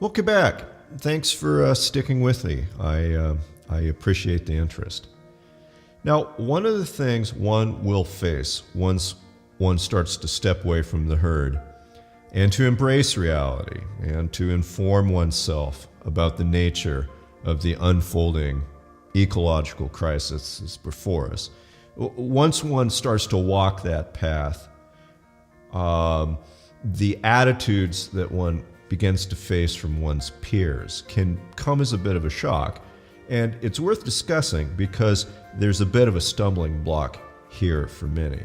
Welcome back. Thanks for sticking with me. I appreciate the interest. Now, one of the things one will face once one starts to step away from the herd and to embrace reality and to inform oneself about the nature of the unfolding ecological crisis that's before us. Once one starts to walk that path, the attitudes that one begins to face from one's peers can come as a bit of a shock. And it's worth discussing because there's a bit of a stumbling block here for many.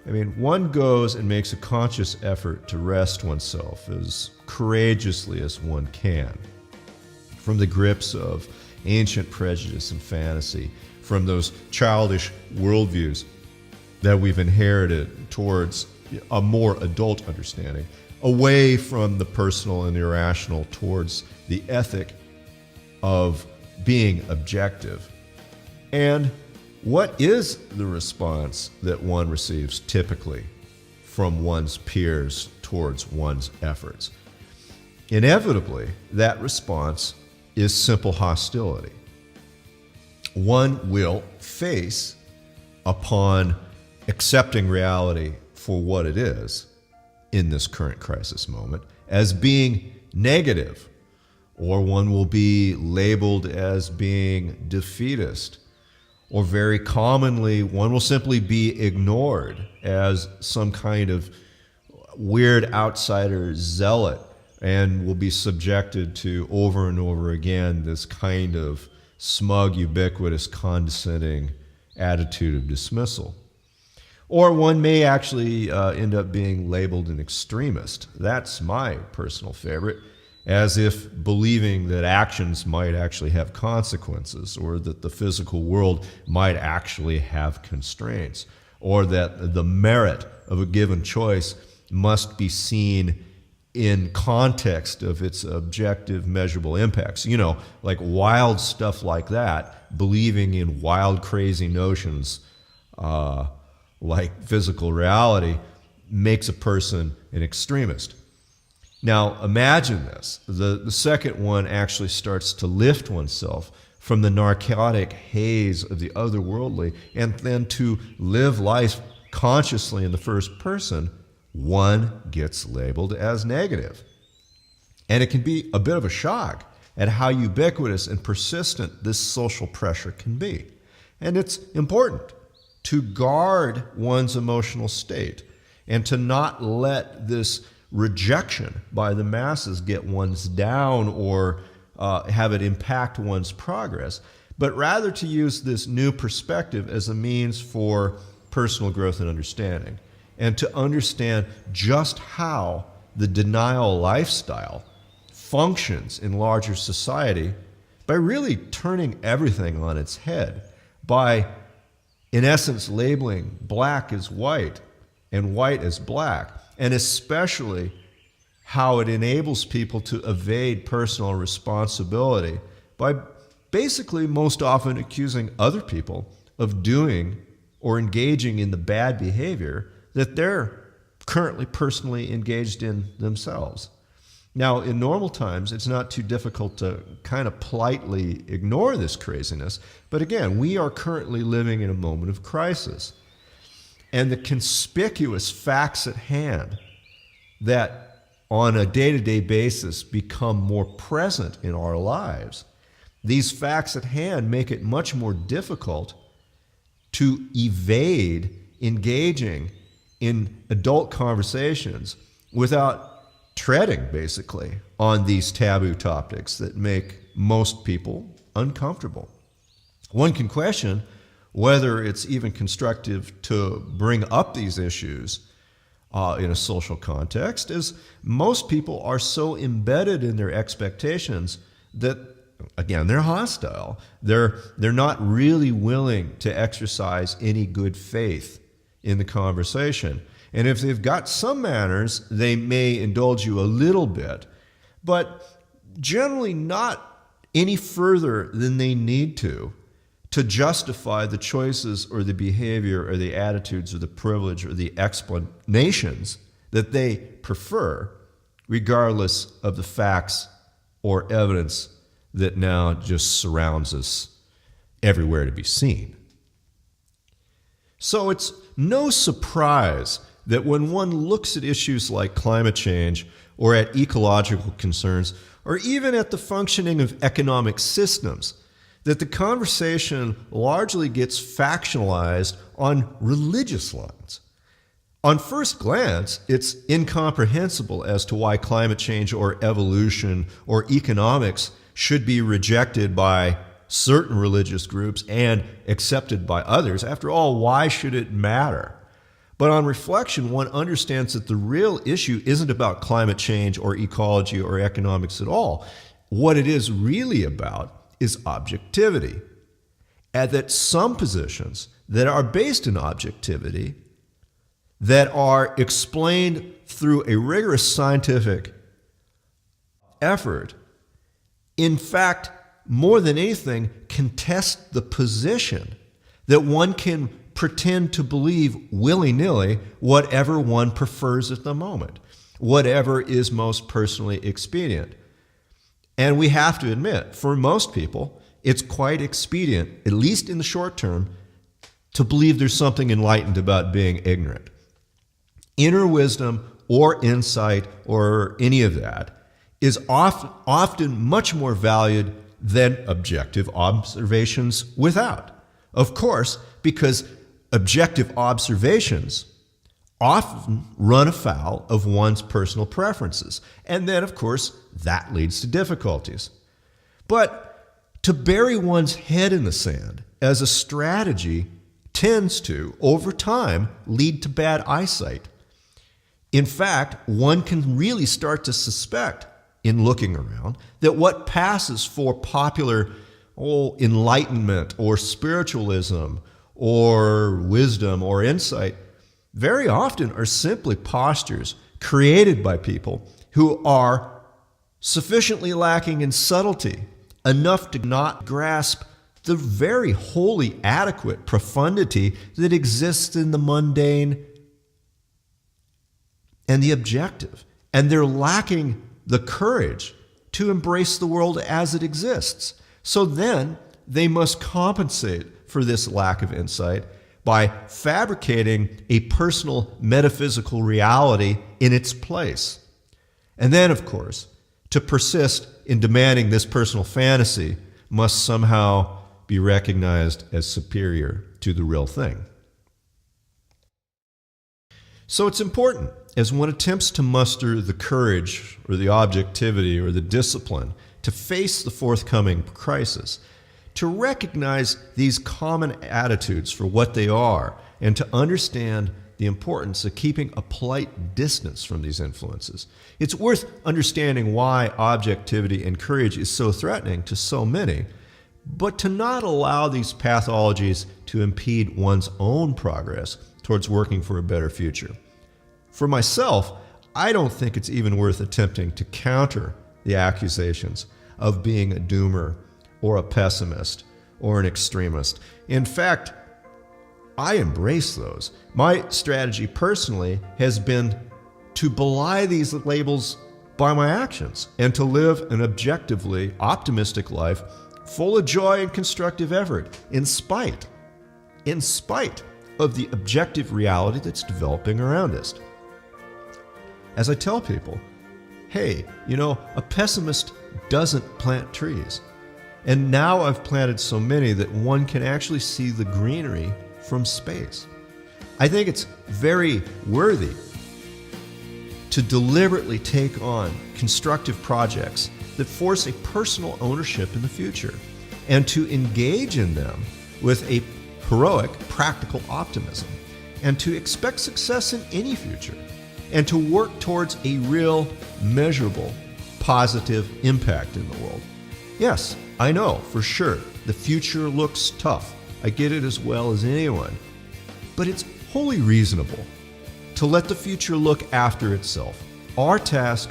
I mean, one goes and makes a conscious effort to wrest oneself as courageously as one can from the grips of ancient prejudice and fantasy, from those childish worldviews that we've inherited towards a more adult understanding, away from the personal and the irrational towards the ethic of being objective. And what is the response that one receives typically from one's peers towards one's efforts? Inevitably, that response is simple hostility. One will face, upon accepting reality for what it is in this current crisis moment, as being negative, or one will be labeled as being defeatist, or very commonly one will simply be ignored as some kind of weird outsider zealot and will be subjected to over and over again this kind of smug, ubiquitous, condescending attitude of dismissal. Or one may actually end up being labeled an extremist. That's my personal favorite, as if believing that actions might actually have consequences, or that the physical world might actually have constraints, or that the merit of a given choice must be seen in context of its objective, measurable impacts. You know, like wild stuff like that, believing in wild, crazy notions like physical reality makes a person an extremist. Now, imagine this. The second one actually starts to lift oneself from the narcotic haze of the otherworldly and then to live life consciously in the first person, one gets labeled as negative. And it can be a bit of a shock at how ubiquitous and persistent this social pressure can be. And it's important to guard one's emotional state and to not let this rejection by the masses get one's down or have it impact one's progress, but rather to use this new perspective as a means for personal growth and understanding, and to understand just how the denial lifestyle functions in larger society by really turning everything on its head, by, in essence, labeling black as white and white as black, and especially how it enables people to evade personal responsibility by basically most often accusing other people of doing or engaging in the bad behavior that they're currently personally engaged in themselves. Now, in normal times, it's not too difficult to kind of politely ignore this craziness, but again, we are currently living in a moment of crisis. And the conspicuous facts at hand that on a day-to-day basis become more present in our lives, these facts at hand make it much more difficult to evade engaging in adult conversations without treading, basically, on these taboo topics that make most people uncomfortable. One can question whether it's even constructive to bring up these issues in a social context, as most people are so embedded in their expectations that, again, they're hostile. They're not really willing to exercise any good faith in the conversation. And if they've got some manners, they may indulge you a little bit, but generally not any further than they need to justify the choices or the behavior or the attitudes or the privilege or the explanations that they prefer, regardless of the facts or evidence that now just surrounds us everywhere to be seen. So it's no surprise that when one looks at issues like climate change or at ecological concerns or even at the functioning of economic systems, that the conversation largely gets factionalized on religious lines. On first glance, it's incomprehensible as to why climate change or evolution or economics should be rejected by certain religious groups and accepted by others. After all, why should it matter? But on reflection, one understands that the real issue isn't about climate change or ecology or economics at all. What it is really about is objectivity. And that some positions that are based in objectivity, that are explained through a rigorous scientific effort, in fact, more than anything, contest the position that one can pretend to believe willy-nilly whatever one prefers at the moment, whatever is most personally expedient. And we have to admit, for most people, it's quite expedient, at least in the short term, to believe there's something enlightened about being ignorant. Inner wisdom or insight or any of that is often much more valued than objective observations without. Of course, because objective observations often run afoul of one's personal preferences. And then, of course, that leads to difficulties. But to bury one's head in the sand as a strategy tends to, over time, lead to bad eyesight. In fact, one can really start to suspect, in looking around, that what passes for popular enlightenment or spiritualism or wisdom or insight very often are simply postures created by people who are sufficiently lacking in subtlety, enough to not grasp the very wholly adequate profundity that exists in the mundane and the objective. And they're lacking the courage to embrace the world as it exists. So then they must compensate for this lack of insight by fabricating a personal metaphysical reality in its place. And then, of course, to persist in demanding this personal fantasy must somehow be recognized as superior to the real thing. So it's important, as one attempts to muster the courage or the objectivity or the discipline to face the forthcoming crisis, to recognize these common attitudes for what they are and to understand the importance of keeping a polite distance from these influences. It's worth understanding why objectivity and courage is so threatening to so many, but to not allow these pathologies to impede one's own progress towards working for a better future. For myself, I don't think it's even worth attempting to counter the accusations of being a doomer or a pessimist or an extremist. In fact, I embrace those. My strategy personally has been to belie these labels by my actions and to live an objectively optimistic life full of joy and constructive effort in spite of the objective reality that's developing around us. As I tell people, hey, a pessimist doesn't plant trees. And now I've planted so many that one can actually see the greenery from space. I think it's very worthy to deliberately take on constructive projects that force a personal ownership in the future and to engage in them with a heroic, practical optimism and to expect success in any future and to work towards a real, measurable, positive impact in the world. Yes, I know for sure the future looks tough. I get it as well as anyone. But it's wholly reasonable to let the future look after itself. Our task,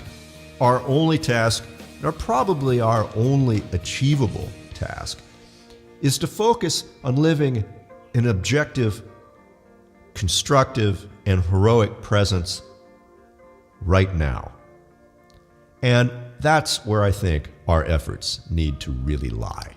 our only task, or probably our only achievable task, is to focus on living an objective, constructive, and heroic presence right now. And That's where I think our efforts need to really lie.